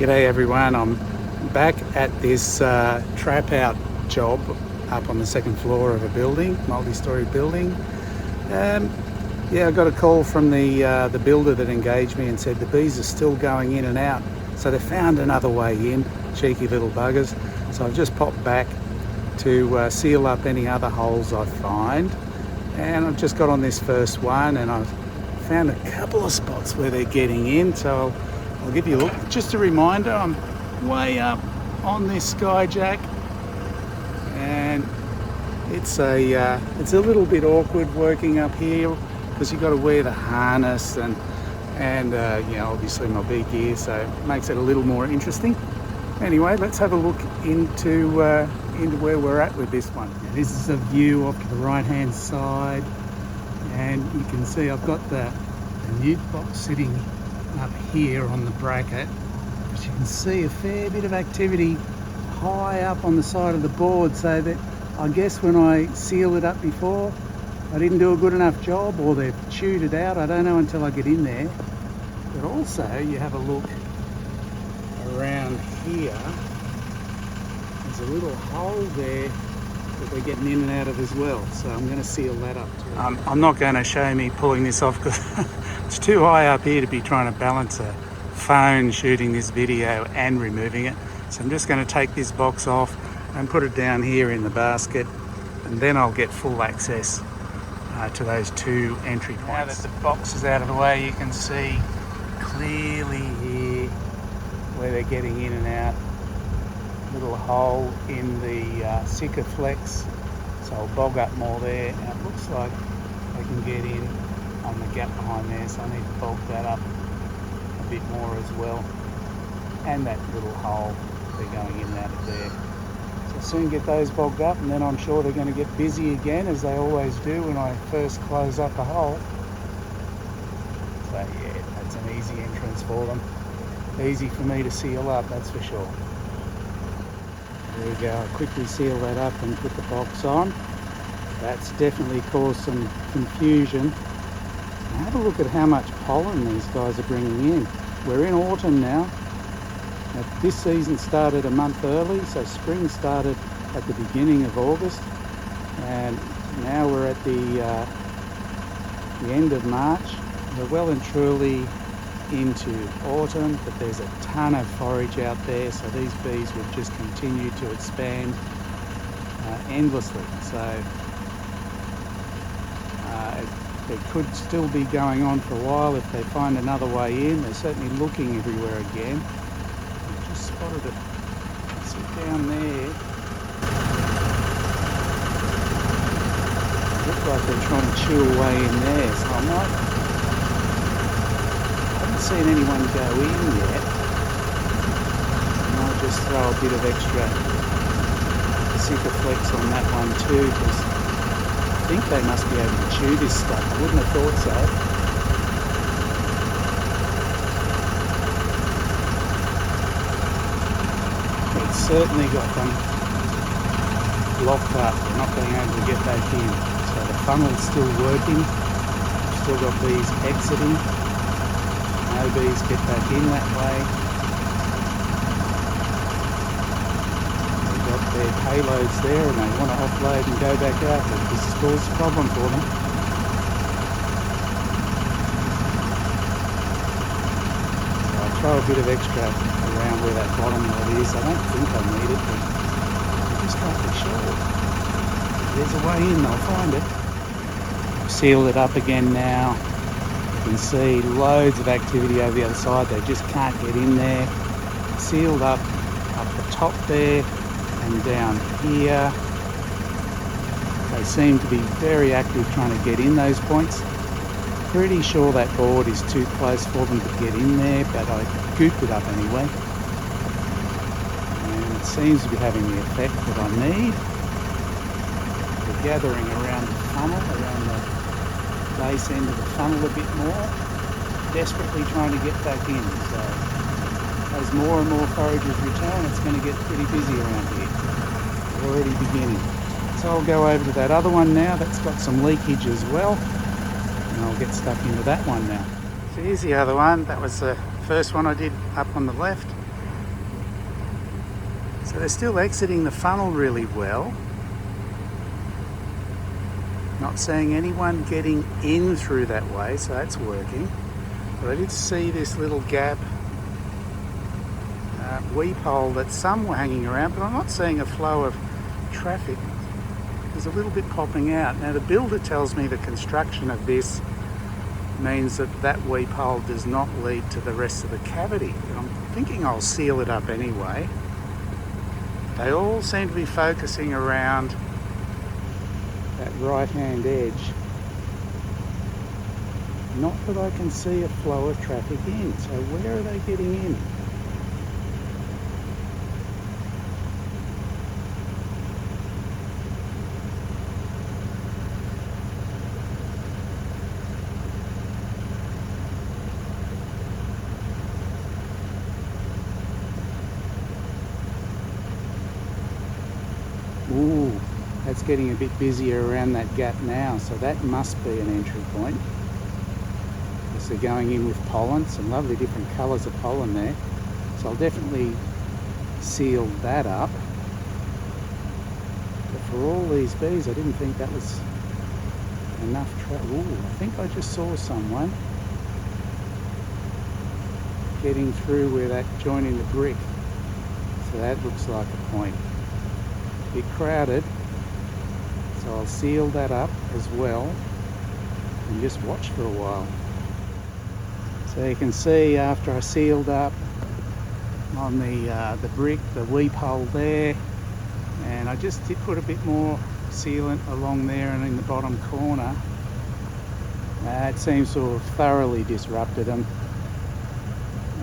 G'day everyone, I'm back at this Trapout job up on the second floor of a building, multi-storey building. Yeah, I got a call from the builder that engaged me and said the bees are still going in and out. So they found another way in, cheeky little buggers. So I've just popped back to seal up any other holes I find. And I've just got on this first one and I've found a couple of spots where they're getting in. So I'll give you a look. Just a reminder, I'm way up on this skyjack, and it's a little bit awkward working up here because you've got to wear the harness and you know, obviously my big gear, so it makes it a little more interesting. Anyway, let's have a look into where we're at with this one. Now, this is a view off to the right hand side, and you can see I've got the mute box sitting up here on the bracket. As you can see, a fair bit of activity high up on the side of the board, so that I guess when I sealed it up before I didn't do a good enough job, or they've chewed it out. I don't know until I get in there. But also you have a look around here, there's a little hole there that they're getting in and out of as well, so I'm going to seal that up too. I'm not going to show me pulling this off because it's too high up here to be trying to balance a phone shooting this video and removing it. So I'm just going to take this box off and put it down here in the basket, and then I'll get full access to those two entry points. Now that the box is out of the way, you can see clearly here where they're getting in and out. Little hole in the Sika flex, so I'll bog up more there, and it looks like they can get in on the gap behind there, so I need to bog that up a bit more as well, and that little hole they're going in and out of there. So I'll soon get those bogged up, and then I'm sure they're going to get busy again, as they always do when I first close up a hole. So yeah, that's an easy entrance for them. Easy for me to seal up, that's for sure. There we go, I'll quickly seal that up and put the box on. That's definitely caused some confusion. Now have a look at how much pollen these guys are bringing in. We're in autumn now. This season started a month early, so spring started at the beginning of August, and now we're at the end of March. We're well and truly into autumn, but there's a ton of forage out there, so these bees will just continue to expand endlessly. So it could still be going on for a while if they find another way in. They're certainly looking everywhere again. I've just spotted it sit down there. Looks like they're trying to chew away in there, so I might seen anyone go in yet. And I'll just throw a bit of extra Sika flex on that one too, because I think they must be able to chew this stuff. I wouldn't have thought so. It's certainly got them locked up. They're not being able to get back in. So the funnel's still working. We've still got bees exiting. No bees get back in that way. They've got their payloads there and they want to offload and go back out, but this has caused a problem for them. So I'll throw a bit of extra around where that bottom lot is. I don't think I need it, but I just can't be sure. If there's a way in, I'll find it. I've sealed it up again now. You can see loads of activity over the other side. They just can't get in there. Sealed up the top there and down here. They seem to be very active trying to get in those points. Pretty sure that board is too close for them to get in there, but I gooped it up anyway. And it seems to be having the effect that I need. They're gathering around the funnel, around the base end of the funnel a bit more, desperately trying to get back in. So as more and more foragers return, it's going to get pretty busy around here. Already beginning. So I'll go over to that other one now that's got some leakage as well, and I'll get stuck into that one now. So here's the other one. That was the first one I did up on the left. So they're still exiting the funnel really well. Not seeing anyone getting in through that way, so that's working. But I did see this little gap weep hole that some were hanging around, but I'm not seeing a flow of traffic. There's a little bit popping out. Now the builder tells me the construction of this means that that weep hole does not lead to the rest of the cavity. But I'm thinking I'll seal it up anyway. They all seem to be focusing around that right-hand edge. Not that I can see a flow of traffic in, so where are they getting in? Ooh, that's getting a bit busier around that gap now, so that must be an entry point. Because they're going in with pollen, some lovely different colours of pollen there. So I'll definitely seal that up. But for all these bees, I didn't think that was enough. Ooh, I think I just saw someone getting through where that joining the brick. So that looks like a point. A bit crowded, so I'll seal that up as well and just watch for a while. So you can see after I sealed up on the brick, the weep hole there, and I just did put a bit more sealant along there and in the bottom corner. It seems to have thoroughly disrupted them,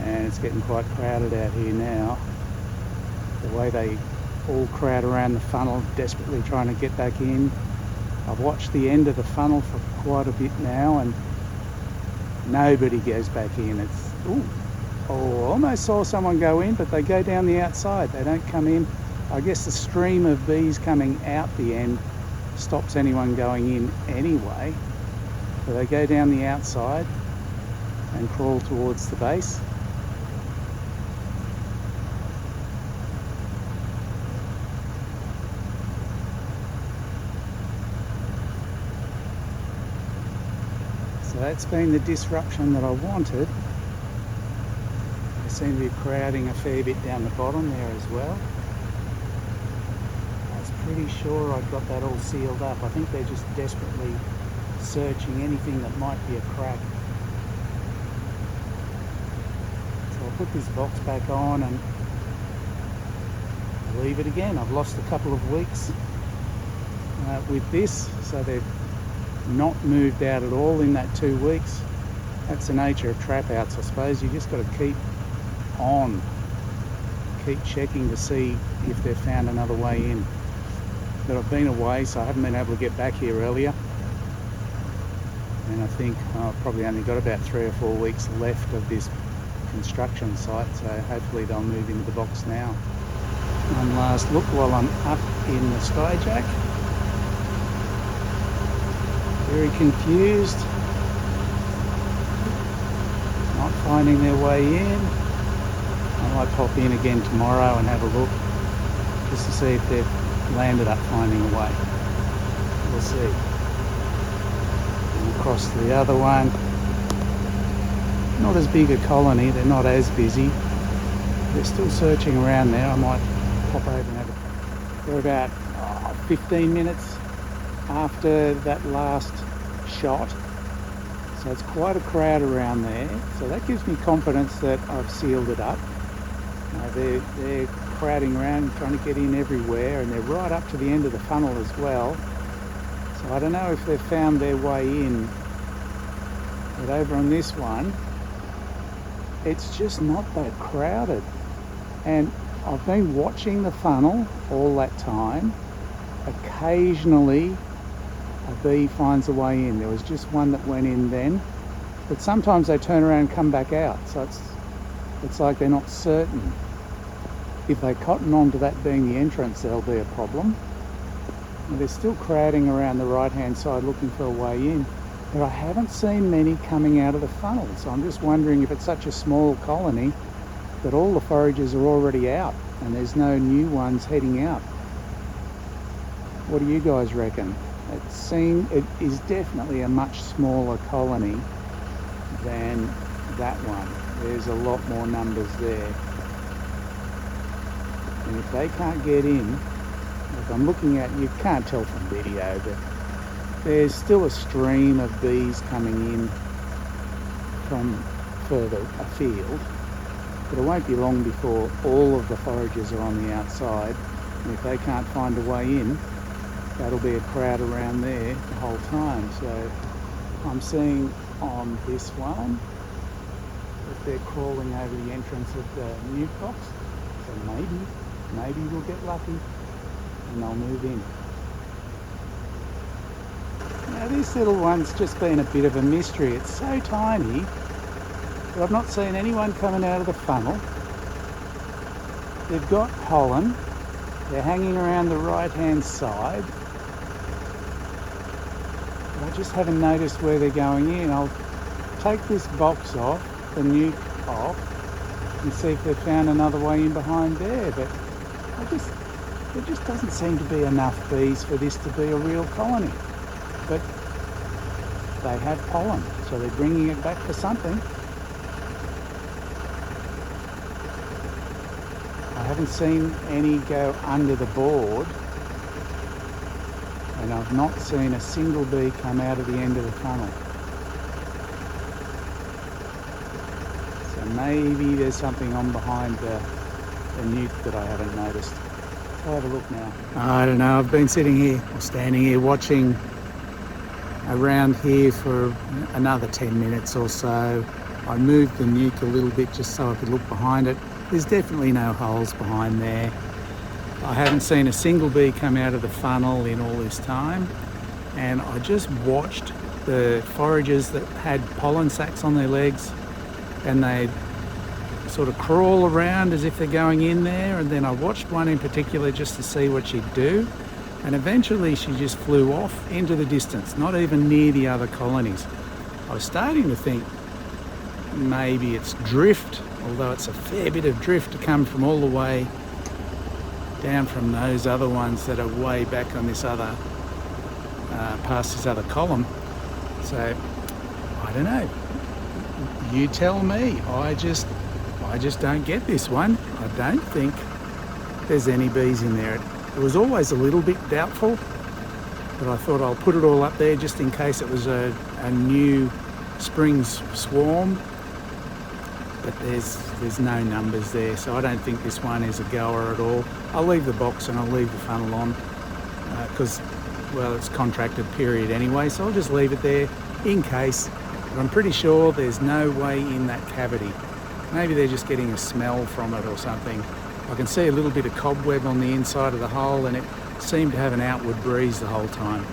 and it's getting quite crowded out here now. The way they all crowd around the funnel, desperately trying to get back in. I've watched the end of the funnel for quite a bit now, and nobody goes back in. It's almost saw someone go in, but they go down the outside. They don't come in. I guess the stream of bees coming out the end stops anyone going in anyway. So they go down the outside and crawl towards the base. So that's been the disruption that I wanted. They seem to be crowding a fair bit down the bottom there as well. I was pretty sure I'd got that all sealed up. I think they're just desperately searching anything that might be a crack. So I'll put this box back on and leave it again. I've lost a couple of weeks with this, so they've not moved out at all in that 2 weeks. That's the nature of trap outs, I suppose. You just got to keep on, keep checking to see if they've found another way in. But I've been away, so I haven't been able to get back here earlier, and I think I've probably only got about 3 or 4 weeks left of this construction site, so hopefully they'll move into the box now. One last look while I'm up in the skyjack. Very confused, not finding their way in. I might pop in again tomorrow and have a look just to see if they've landed up finding a way. We'll see. And across to the other one. Not as big a colony, they're not as busy. They're still searching around there. I might pop over and have a... They're about 15 minutes after that last shot, so it's quite a crowd around there, so that gives me confidence that I've sealed it up. They're crowding around trying to get in everywhere, and they're right up to the end of the funnel as well, so I don't know if they've found their way in. But over on this one, it's just not that crowded, and I've been watching the funnel all that time. Occasionally a bee finds a way in. There was just one that went in then, but sometimes they turn around and come back out, so it's like they're not certain. If they cotton on to that being the entrance, there'll be a problem. And they're still crowding around the right hand side looking for a way in, but I haven't seen many coming out of the funnel, so I'm just wondering if it's such a small colony but all the foragers are already out and there's no new ones heading out. What do you guys reckon? It is definitely a much smaller colony than that one. There's a lot more numbers there. And if they can't get in, like I'm looking at, you can't tell from video, but there's still a stream of bees coming in from further afield. But it won't be long before all of the foragers are on the outside. And if they can't find a way in, that'll be a crowd around there the whole time. So I'm seeing on this one that they're crawling over the entrance of the nuke box. So maybe we'll get lucky and they'll move in. Now this little one's just been a bit of a mystery. It's so tiny, but I've not seen anyone coming out of the funnel. They've got pollen. They're hanging around the right-hand side. I just haven't noticed where they're going in. I'll take this box off, the nuke off, and see if they've found another way in behind there. But there just doesn't seem to be enough bees for this to be a real colony. But they have pollen, so they're bringing it back for something. I haven't seen any go under the board. And I've not seen a single bee come out of the end of the funnel. So maybe there's something on behind the nuke that I haven't noticed. I'll have a look now. I don't know, I've been sitting here, or standing here, watching around here for another 10 minutes or so. I moved the nuke a little bit just so I could look behind it. There's definitely no holes behind there. I haven't seen a single bee come out of the funnel in all this time, and I just watched the foragers that had pollen sacs on their legs, and they sort of crawl around as if they're going in there, and then I watched one in particular just to see what she'd do, and eventually she just flew off into the distance, not even near the other colonies. I was starting to think maybe it's drift, although it's a fair bit of drift to come from all the way down from those other ones that are way back on this other, past this other column. So, I don't know. You tell me. I just don't get this one. I don't think there's any bees in there. It was always a little bit doubtful, but I thought I'll put it all up there just in case it was a new spring swarm. But there's no numbers there, so I don't think this one is a goer at all. I'll leave the box and I'll leave the funnel on because, well, it's contracted period anyway, so I'll just leave it there in case. But I'm pretty sure there's no way in that cavity. Maybe they're just getting a smell from it or something. I can see a little bit of cobweb on the inside of the hole, and it seemed to have an outward breeze the whole time.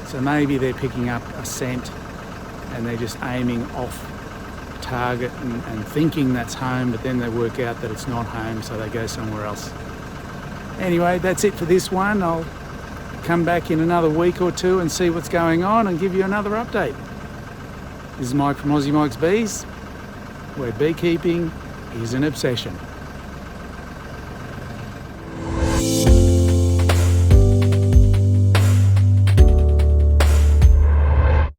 So maybe they're picking up a scent and they're just aiming off target and thinking that's home, but then they work out that it's not home, so they go somewhere else. Anyway, that's it for this one. I'll come back in another week or two and see what's going on and give you another update. This is Mike from Aussie Mike's Bees, where beekeeping is an obsession.